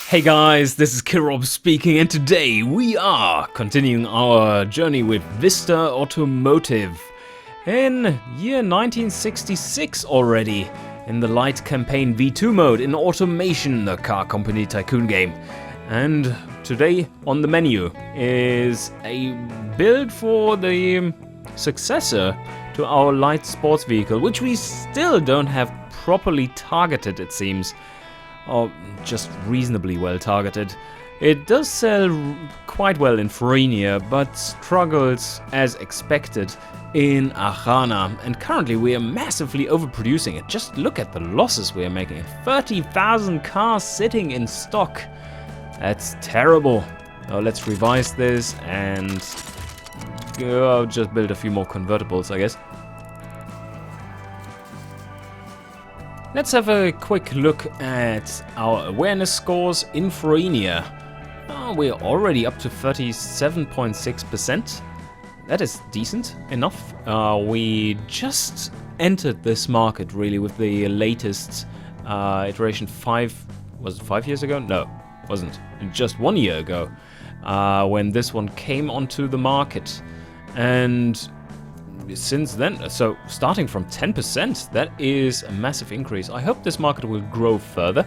Hey guys, this is Kirob speaking, and today we are continuing our journey with Vista Automotive in year 1966 already, in the light campaign V2 mode in Automation, the car company tycoon game. And today on the menu is a build for the successor to our light sports vehicle, which we still don't have properly targeted, it seems. Or just reasonably well targeted. It does sell quite well in Fruinia, but struggles as expected in Arana. And currently we are massively overproducing it. Just look at the losses we are making. 30,000 cars sitting in stock. That's terrible. Now let's revise this and just build a few more convertibles, I guess. Let's have a quick look at our awareness scores in Fruinia. We're already up to 37.6%. That is decent enough. We just entered this market really with the latest iteration. Was it 5 years ago? No, wasn't. Just 1 year ago when this one came onto the market. And since then, so starting from 10%, that is a massive increase. I hope this market will grow further.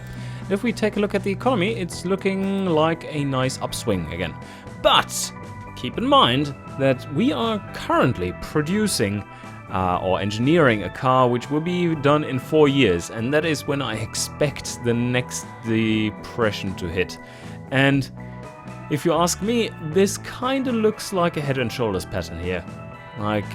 If we take a look at the economy, it's looking like a nice upswing again. But keep in mind that we are currently producing or engineering a car which will be done in 4 years, and that is when I expect the next depression to hit. And if you ask me, this kind of looks like a head and shoulders pattern here. Like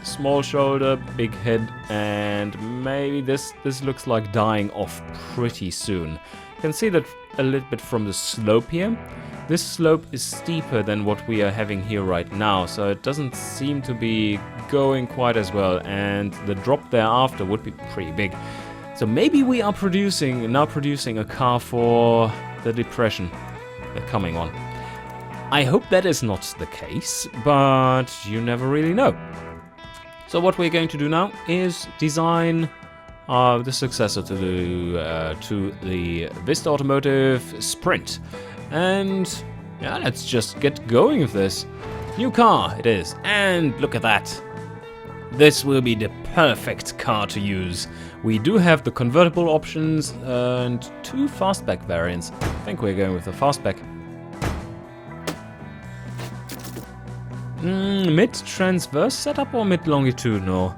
small shoulder, big head, and maybe this looks like dying off pretty soon. You can see that a little bit from the slope here. This slope is steeper than what we are having here right now, so it doesn't seem to be going quite as well, and the drop thereafter would be pretty big. So maybe we are now producing a car for the depression, the coming one. I hope that is not the case, but you never really know. So what we're going to do now is design the successor to the Vista Automotive Sprint. And yeah, let's just get going with this. New car it is, and look at that. This will be the perfect car to use. We do have the convertible options and 2 fastback variants. I think we're going with the fastback. Mid-transverse setup or mid-longitudinal?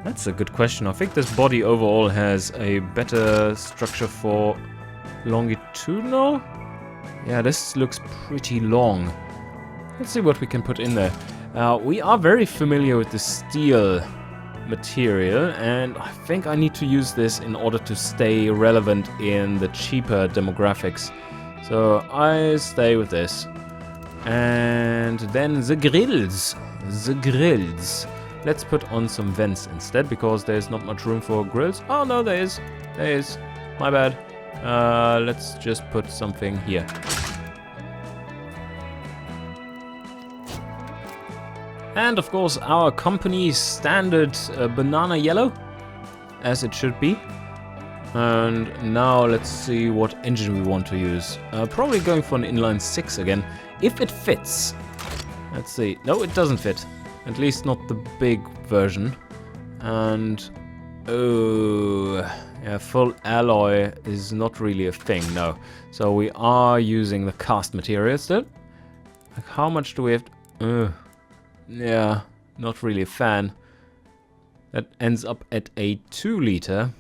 That's a good question. I think this body overall has a better structure for longitudinal. Yeah, this looks pretty long. Let's see what we can put in there. We are very familiar with the steel material, and I think I need to use this in order to stay relevant in the cheaper demographics. So I stay with this. And then the grills. Let's put on some vents instead, because there's not much room for grills. Oh no, there is. My bad. Let's just put something here. And of course our company's standard banana yellow, as it should be. And now let's see what engine we want to use. Probably going for an inline 6 again, if it fits. Let's see. No, it doesn't fit. At least not the big version. And oh, yeah, full alloy is not really a thing, no. So we are using the cast material still. Like, how much do we have to... yeah, not really a fan. That ends up at a 2-liter.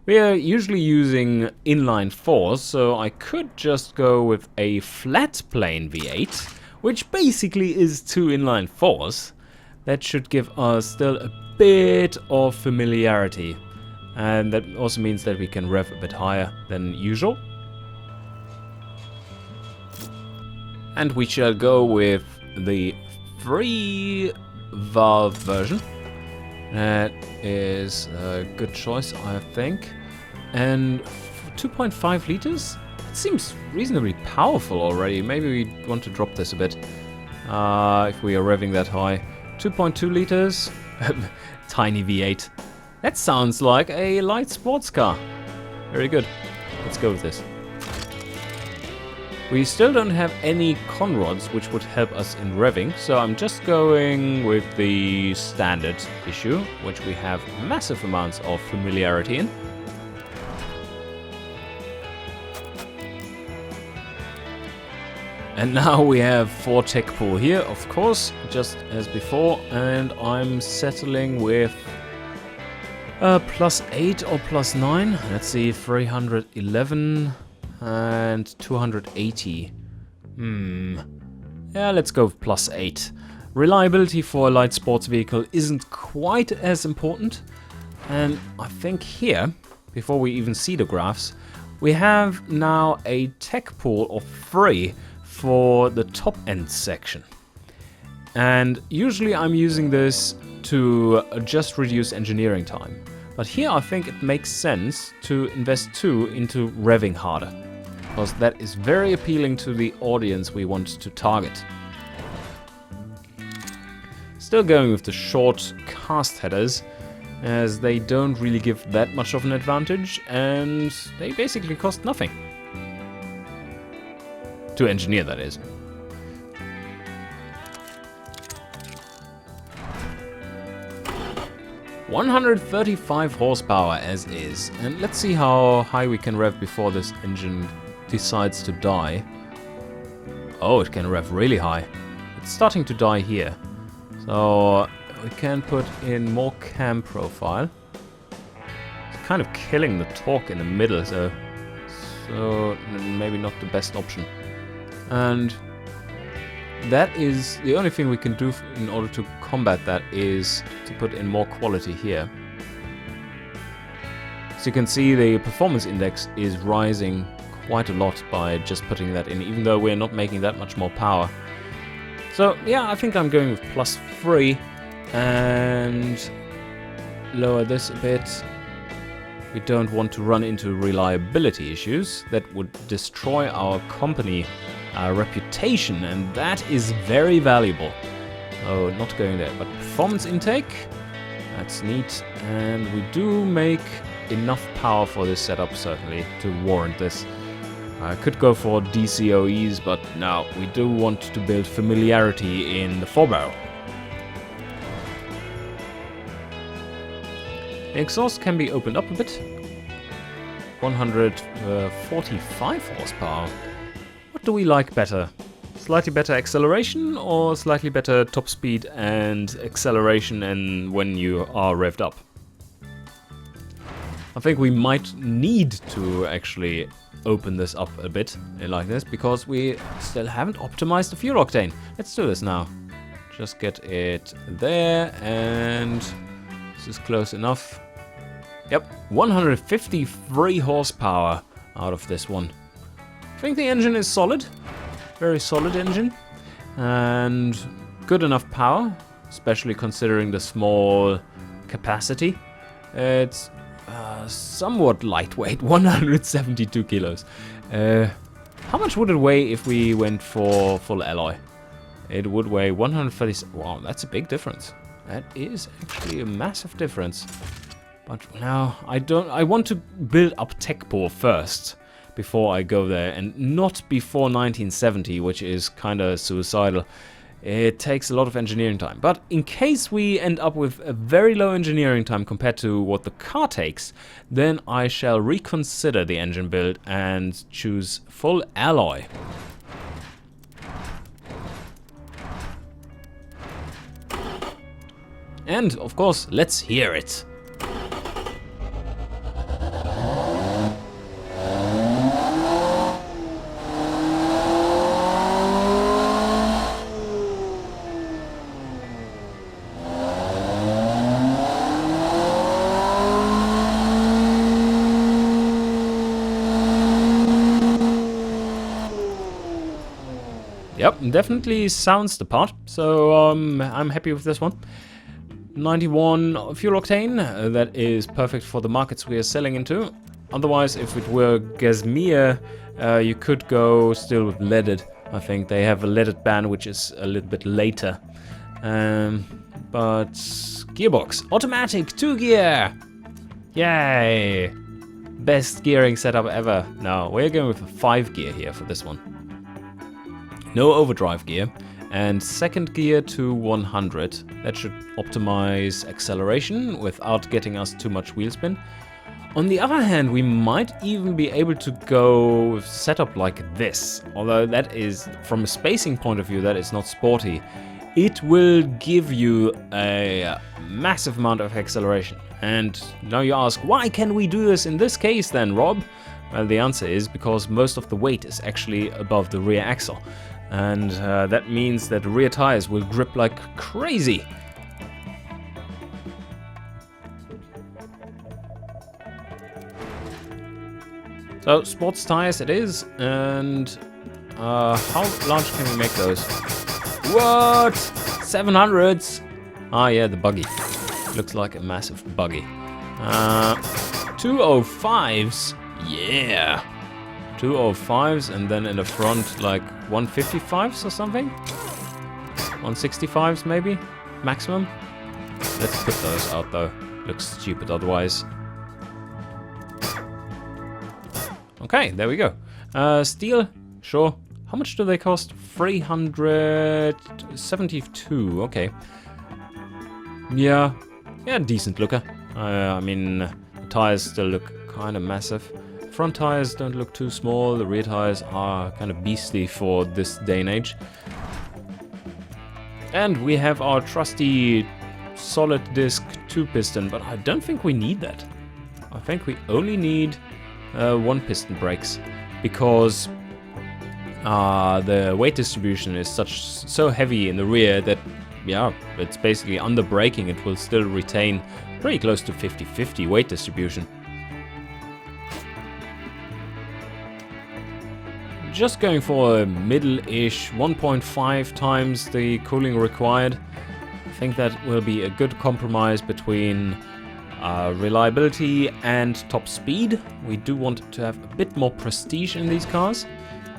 We are usually using inline 4s, so I could just go with a flat plane V8, which basically is 2 inline 4s. That should give us still a bit of familiarity, and that also means that we can rev a bit higher than usual. And we shall go with the 3-valve version. That is a good choice, I think. And 2.5 liters? It seems reasonably powerful already. Maybe we want to drop this a bit if we are revving that high. 2.2 liters, tiny V8. That sounds like a light sports car. Very good. Let's go with this. We still don't have any conrods which would help us in revving, so I'm just going with the standard issue, which we have massive amounts of familiarity in. And now we have 4 tech pool here, of course, just as before, and I'm settling with +8 or +9. Let's see, 311 and 280. Yeah, let's go with +8. Reliability for a light sports vehicle isn't quite as important, and I think here, before we even see the graphs, we have now a tech pool of 3 for the top end section. And usually I'm using this to just reduce engineering time. But here I think it makes sense to invest 2 into revving harder, because that is very appealing to the audience we want to target. Still going with the short cast headers, as they don't really give that much of an advantage and they basically cost nothing. To engineer, that is. "135 horsepower as is, and let's see how high we can rev before this engine decides to die. Oh, it can rev really high. It's starting to die here. So we can put in more cam profile. It's kind of killing the torque in the middle, so maybe not the best option. And that is the only thing we can do in order to combat that, is to put in more quality here. So you can see the performance index is rising quite a lot by just putting that in, even though we're not making that much more power. So yeah, I think I'm going with +3 and lower this a bit. We don't want to run into reliability issues that would destroy our company reputation, and that is very valuable. Oh, not going there, but performance intake, that's neat, and we do make enough power for this setup certainly to warrant this. I could go for DCOEs, but no, we do want to build familiarity in the 4-barrel. The exhaust can be opened up a bit. 145 horsepower. What do we like better? Slightly better acceleration or slightly better top speed and acceleration and when you are revved up? I think we might need to actually open this up a bit like this, because we still haven't optimized the fuel octane. Let's do this now. Just get it there, and this is close enough. Yep, 153 horsepower out of this one. I think the engine is solid, very solid engine, and good enough power, especially considering the small capacity. It's somewhat lightweight, 172 kilos. How much would it weigh if we went for full alloy? It would weigh 130. Wow, that's a big difference. That is actually a massive difference. But now I want to build up tech pool first before I go there, and not before 1970, which is kind of suicidal. It takes a lot of engineering time. But in case we end up with a very low engineering time compared to what the car takes, then I shall reconsider the engine build and choose full alloy. And of course, let's hear it. Yep, definitely sounds the part, so I'm happy with this one. 91 fuel octane, that is perfect for the markets we are selling into. Otherwise, if it were Gazmir, you could go still with leaded. I think they have a leaded ban, which is a little bit later. But gearbox, automatic, 2-gear! Yay! Best gearing setup ever. No, we're going with a 5-gear here for this one. No overdrive gear. And second gear to 100. That should optimize acceleration without getting us too much wheel spin. On the other hand, we might even be able to go with setup like this. Although that is, from a spacing point of view, that is not sporty. It will give you a massive amount of acceleration. And now you ask, why can we do this in this case then, Rob? Well, the answer is because most of the weight is actually above the rear axle. And that means that the rear tires will grip like crazy. So, sports tires it is, and how large can we make those? What? 700s? Ah yeah, the buggy. Looks like a massive buggy. 205s? Yeah! 205s, and then in the front like 155s or something? 165s maybe? Maximum? Let's put those out though. Looks stupid otherwise. Okay, there we go. Steel, sure. How much do they cost? 372, okay. Yeah, decent looker. I mean, the tires still look kind of massive. Front tires don't look too small, the rear tires are kind of beastly for this day and age. And we have our trusty solid disc 2-piston, but I don't think we need that. I think we only need 1-piston brakes, because the weight distribution is so heavy in the rear that, yeah, it's basically under braking. It will still retain pretty close to 50-50 weight distribution. Just going for a middle-ish 1.5 times the cooling required. I think that will be a good compromise between reliability and top speed. We do want to have a bit more prestige in these cars.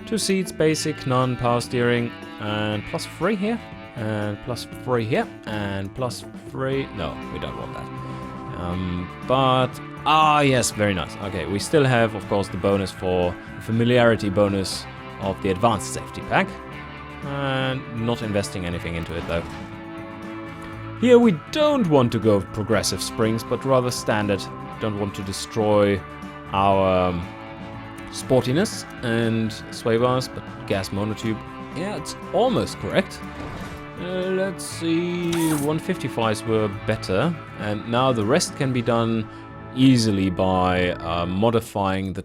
2 seats, basic, none, power steering, and +3 here, and +3 here, and +3. No, we don't want that. Yes, very nice. Okay, we still have, of course, the bonus for familiarity bonus of the advanced safety pack, and not investing anything into it though. Here we don't want to go progressive springs, but rather standard. Don't want to destroy our sportiness and sway bars, but gas monotube. Yeah, it's almost correct. Let's see, 155s were better, and now the rest can be done easily by modifying the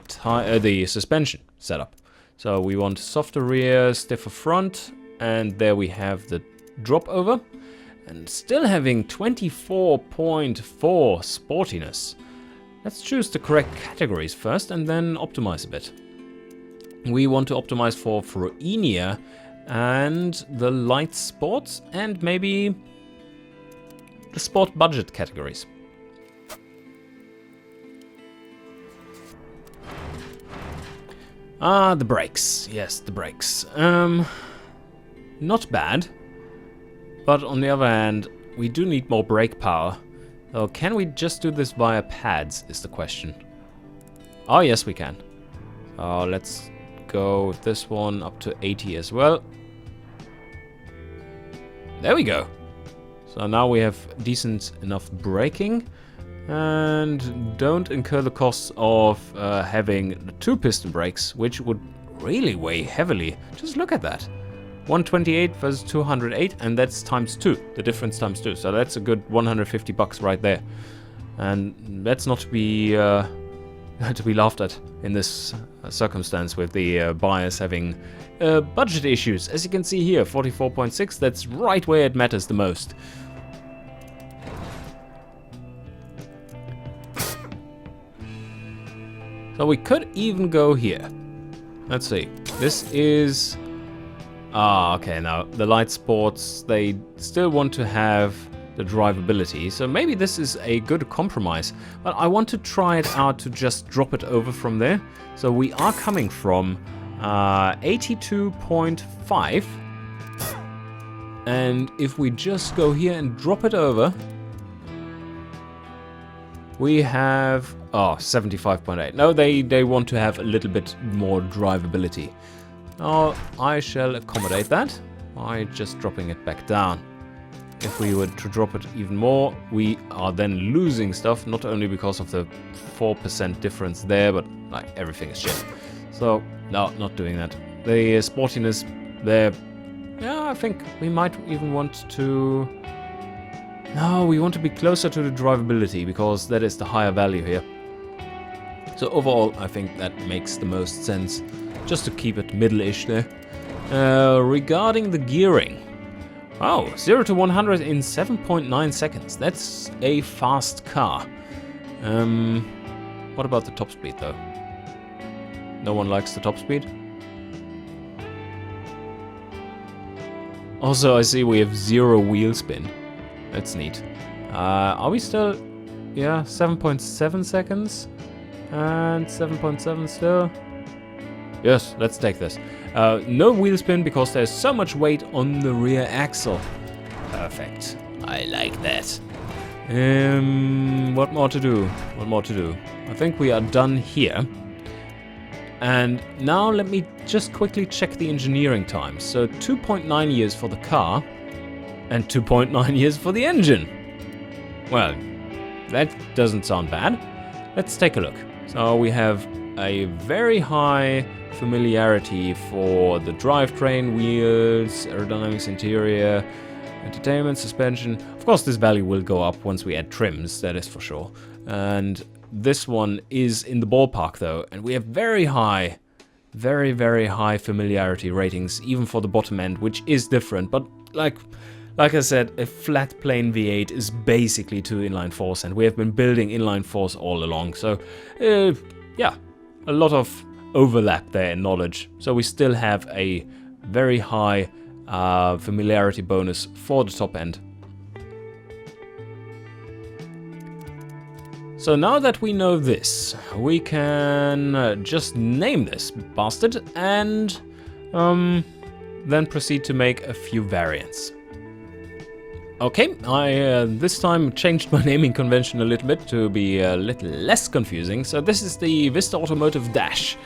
suspension setup. So we want softer rear, stiffer front, and there we have the drop over. And still having 24.4 sportiness. Let's choose the correct categories first and then optimize a bit. We want to optimize for Fruinia and the light sports and maybe the sport budget categories. The brakes. Yes, the brakes. Not bad. But on the other hand, we do need more brake power. So can we just do this via pads is the question. Oh yes, we can. Let's go with this one up to 80 as well. There we go. So now we have decent enough braking and don't incur the costs of having the 2-piston brakes, which would really weigh heavily. Just look at that. 128 versus 208, and that's ×2, the difference ×2. So that's a good 150 bucks right there. And that's not to be laughed at in this circumstance with the buyers having budget issues. As you can see here, 44.6, that's right where it matters the most. So we could even go here. Let's see. This is... okay, now the light sports, they still want to have the drivability, so maybe this is a good compromise. But I want to try it out to just drop it over from there. So we are coming from 82.5, and if we just go here and drop it over, we have 75.8. No, they want to have a little bit more drivability. Now I shall accommodate that by just dropping it back down. If we were to drop it even more, we are then losing stuff, not only because of the 4% difference there, but like everything is shit. So, no, not doing that. The sportiness there, yeah, I think we might even want to... No, we want to be closer to the drivability, because that is the higher value here. So overall, I think that makes the most sense, just to keep it middle-ish there. Regarding the gearing, wow, 0 to 100 in 7.9 seconds. That's a fast car. What about the top speed though? No one likes the top speed. Also, I see we have 0 wheel spin. That's neat. Are we still... Yeah, 7.7 seconds. And 7.7 still. Yes, let's take this. No wheel spin because there's so much weight on the rear axle. Perfect. I like that. What more to do? What more to do? I think we are done here. And now let me just quickly check the engineering time. So 2.9 years for the car and 2.9 years for the engine. Well, that doesn't sound bad. Let's take a look. So we have a very high familiarity for the drivetrain, wheels, aerodynamics, interior, entertainment, suspension. Of course, this value will go up once we add trims, that is for sure. And this one is in the ballpark though, and we have very high, very, very high familiarity ratings, even for the bottom end, which is different. But like I said, a flat plane V8 is basically 2 inline-4s, and we have been building inline-4s all along. So, yeah, a lot of overlap there in knowledge. So we still have a very high familiarity bonus for the top end. So now that we know this, we can just name this bastard and then proceed to make a few variants. Okay, I this time changed my naming convention a little bit to be a little less confusing. So this is the Vista Automotive Dash,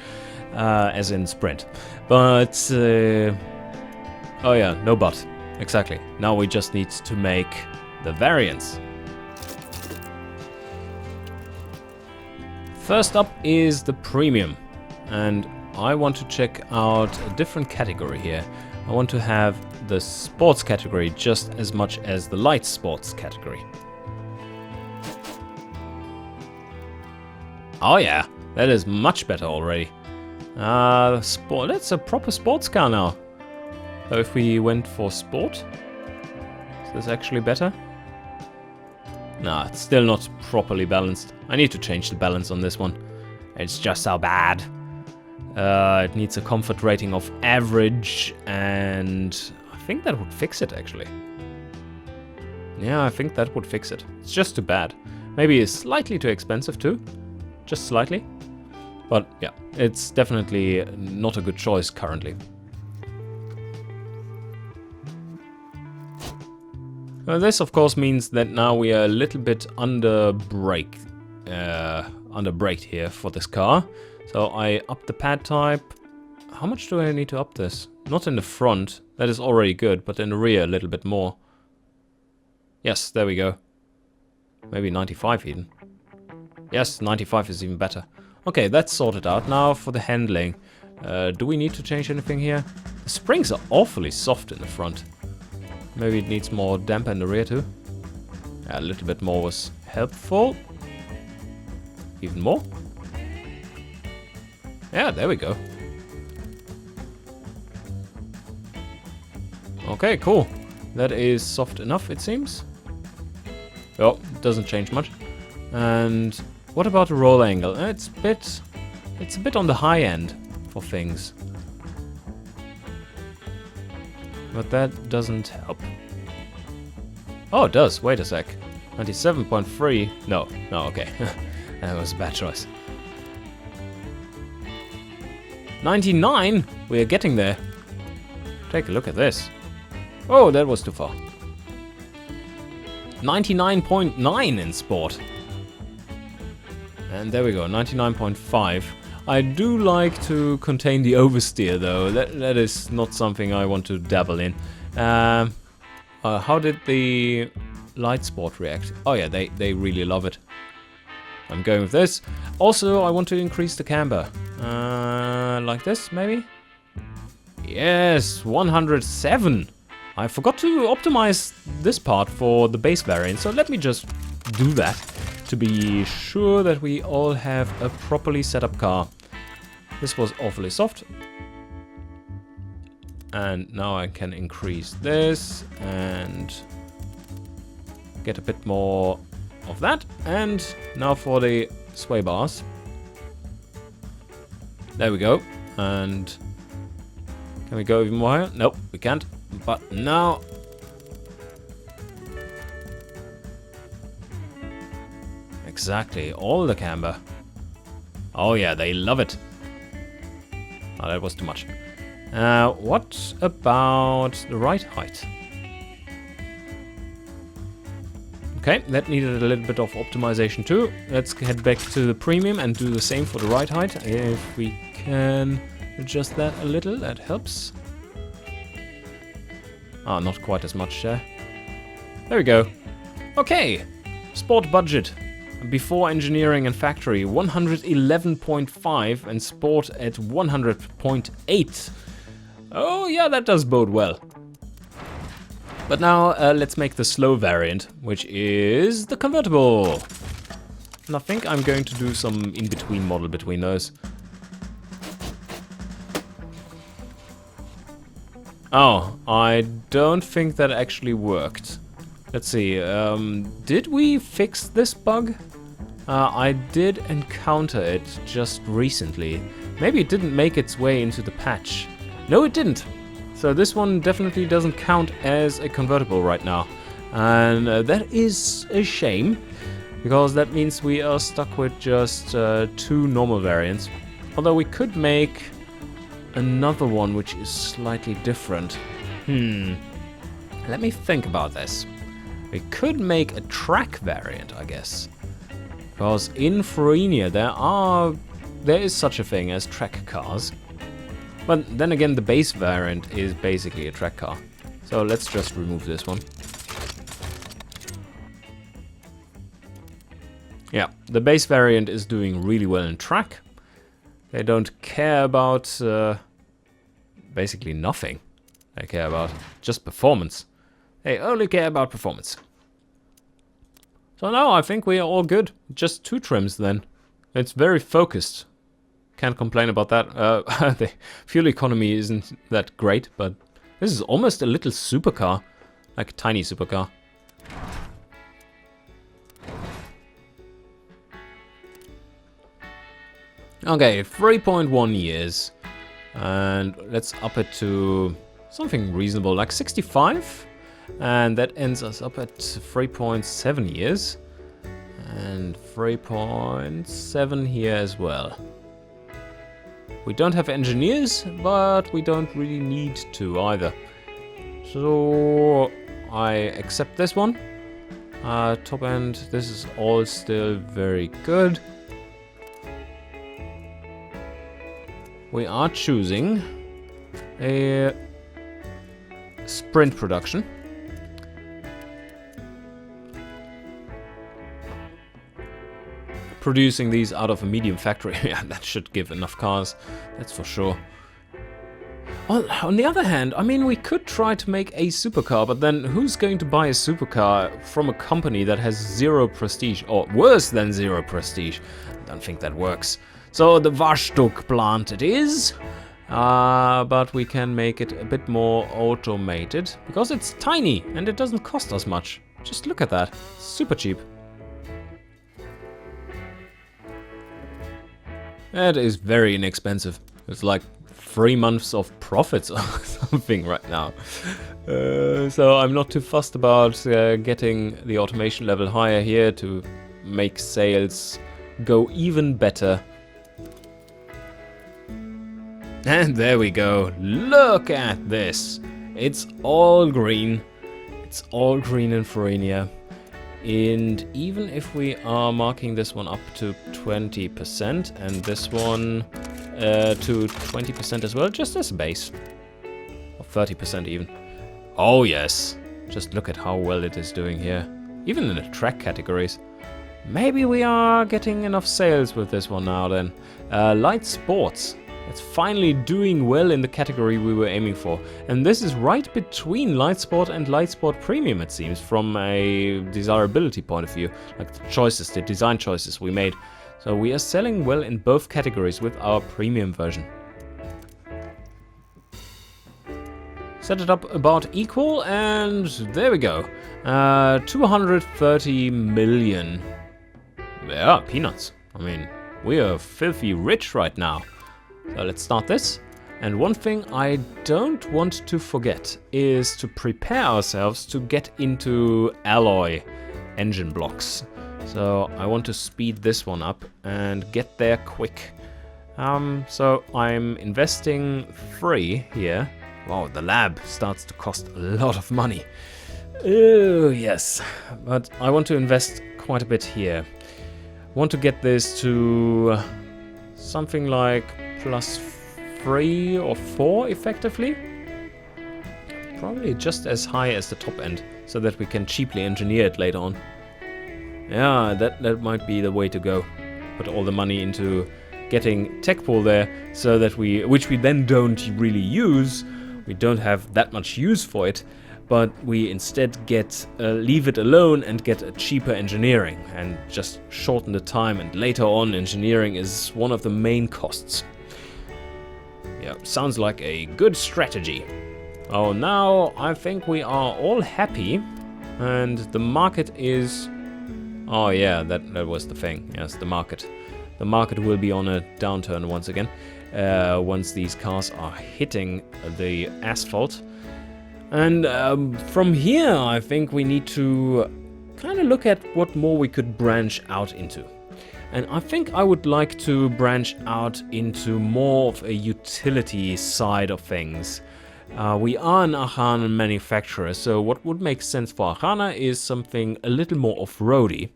as in Sprint. But, oh yeah, no but. Exactly. Now we just need to make the variants. First up is the Premium. And I want to check out a different category here. I want to have the sports category just as much as the light sports category. Oh yeah, that is much better already. That's a proper sports car now. So if we went for sport, is this actually better? Nah, it's still not properly balanced. I need to change the balance on this one. It's just so bad. It needs a comfort rating of average, and I think that would fix it, actually. Yeah, I think that would fix it. It's just too bad. Maybe it's slightly too expensive too. Just slightly. But yeah, it's definitely not a good choice currently. This, of course, means that now we are a little bit under-braked here for this car. So I up the pad type. How much do I need to up this? Not in the front, that is already good, but in the rear a little bit more. Yes, there we go. Maybe 95 even. Yes, 95 is even better. Okay, that's sorted out. Now for the handling. Do we need to change anything here? The springs are awfully soft in the front. Maybe it needs more damper in the rear too. Yeah, a little bit more was helpful. Even more? Yeah, there we go. Okay, cool. That is soft enough, it seems. Oh, it doesn't change much. And what about the roll angle? It's a bit on the high end for things. But that doesn't help. Oh, it does. Wait a sec. 97.3. No, okay. That was a bad choice. 99? We are getting there. Take a look at this. Oh, that was too far. 99.9 in sport. And there we go, 99.5. I do like to contain the oversteer though. That is not something I want to dabble in. How did the light sport react? Oh yeah, they really love it. I'm going with this. Also, I want to increase the camber. Like this, maybe? Yes, 107. I forgot to optimize this part for the base variant, so let me just do that to be sure that we all have a properly set up car. This was awfully soft. And now I can increase this and get a bit more of that. And now for the sway bars. There we go. And can we go even more higher? Nope, we can't. But now... Exactly, all the camber. Oh yeah, they love it. Oh, that was too much. What about the ride height? Okay, that needed a little bit of optimization too. Let's head back to the premium and do the same for the ride height. If we can adjust that a little, that helps. Ah, not quite as much there. There we go. Okay, sport budget. Before engineering and factory, 111.5 and sport at 100.8. Oh yeah, that does bode well. But now let's make the slow variant, which is the convertible. And I think I'm going to do some in-between model between those. Oh, I don't think that actually worked. Let's see, did we fix this bug? I did encounter it just recently. Maybe it didn't make its way into the patch. No, it didn't. So this one definitely doesn't count as a convertible right now. And that is a shame, because that means we are stuck with just 2 normal variants. Although we could make another one which is slightly different. Let me think about this. We could make a track variant, I guess. Because in Fruinia there is such a thing as track cars. But then again, the base variant is basically a track car. So let's just remove this one. Yeah, the base variant is doing really well in track. They don't care about basically nothing. They care about just performance. They only care about performance. So now I think we are all good. Just 2 trims then. It's very focused. Can't complain about that. The fuel economy isn't that great, but this is almost a little supercar. Like a tiny supercar. Okay, 3.1 years. And let's up it to something reasonable, like 65. And that ends us up at 3.7 years. And 3.7 here as well. We don't have engineers, but we don't really need to either. So I accept this one. Top end, this is all still very good. We are choosing a sprint production. Producing these out of a medium factory. Yeah, that should give enough cars, that's for sure. On the other hand, I mean, we could try to make a supercar, but then who's going to buy a supercar from a company that has 0 prestige, or worse than 0 prestige? I don't think that works. So the Warstück plant it is, but we can make it a bit more automated, because it's tiny and it doesn't cost us much. Just look at that, super cheap. That is very inexpensive. It's like 3 months of profits or something right now. So I'm not too fussed about getting the automation level higher here to make sales go even better. And there we go. Look at this. It's all green. It's all green in Fruinia. And even if we are marking this one up to 20% and this one to 20% as well, just as a base. Or 30% even. Oh yes, just look at how well it is doing here. Even in the track categories. Maybe we are getting enough sales with this one now then. Light sports. It's finally doing well in the category we were aiming for. And this is right between Light Sport and Light Sport Premium, it seems, from a desirability point of view. Like the choices, the design choices we made. So we are selling well in both categories with our premium version. Set it up about equal, and there we go. 230 million. Yeah, peanuts. I mean, we are filthy rich right now. So let's start this. And one thing I don't want to forget is to prepare ourselves to get into alloy engine blocks. So I want to speed this one up and get there quick. So I'm investing 3 here. Wow, the lab starts to cost a lot of money. Oh, yes. But I want to invest quite a bit here. I want to get this to something like +3 or 4 effectively. Probably just as high as the top end, so that we can cheaply engineer it later on. Yeah, that might be the way to go. Put all the money into getting tech pool there, so that which we then don't really use. We don't have that much use for it, but we instead get leave it alone and get a cheaper engineering and just shorten the time, and later on engineering is one of the main costs. Yeah, sounds like a good strategy. Oh, now I think we are all happy, and the market is... Oh yeah, that was the thing. Yes, the market. The market will be on a downturn once again, once these cars are hitting the asphalt. And from here, I think we need to kind of look at what more we could branch out into. And I think I would like to branch out into more of a utility side of things. We are an Ahana manufacturer, so what would make sense for Ahana is something a little more off-roady.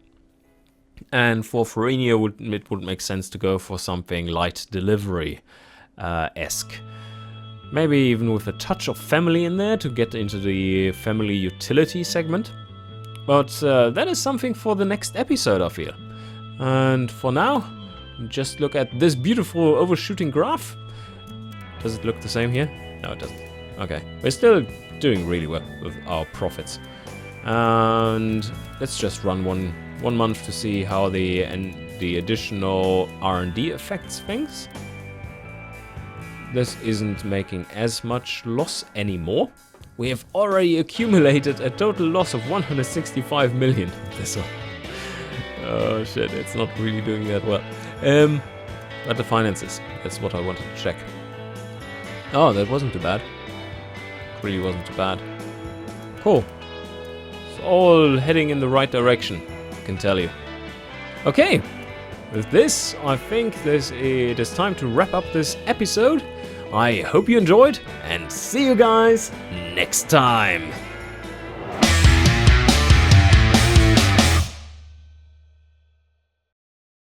And for Fruinia, it would make sense to go for something light delivery-esque. Maybe even with a touch of family in there to get into the family utility segment. But that is something for the next episode, I feel. And for now, just look at this beautiful overshooting graph. Does it look the same here? No, it doesn't. Okay, we're still doing really well with our profits. And let's just run one month to see how the additional R&D affects things. This isn't making as much loss anymore. We have already accumulated a total loss of 165 million. This one. Oh shit, it's not really doing that well. But the finances, that's what I wanted to check. Oh, that wasn't too bad. Really wasn't too bad. Cool. It's all heading in the right direction, I can tell you. Okay, with this, I think it is time to wrap up this episode. I hope you enjoyed, and see you guys next time.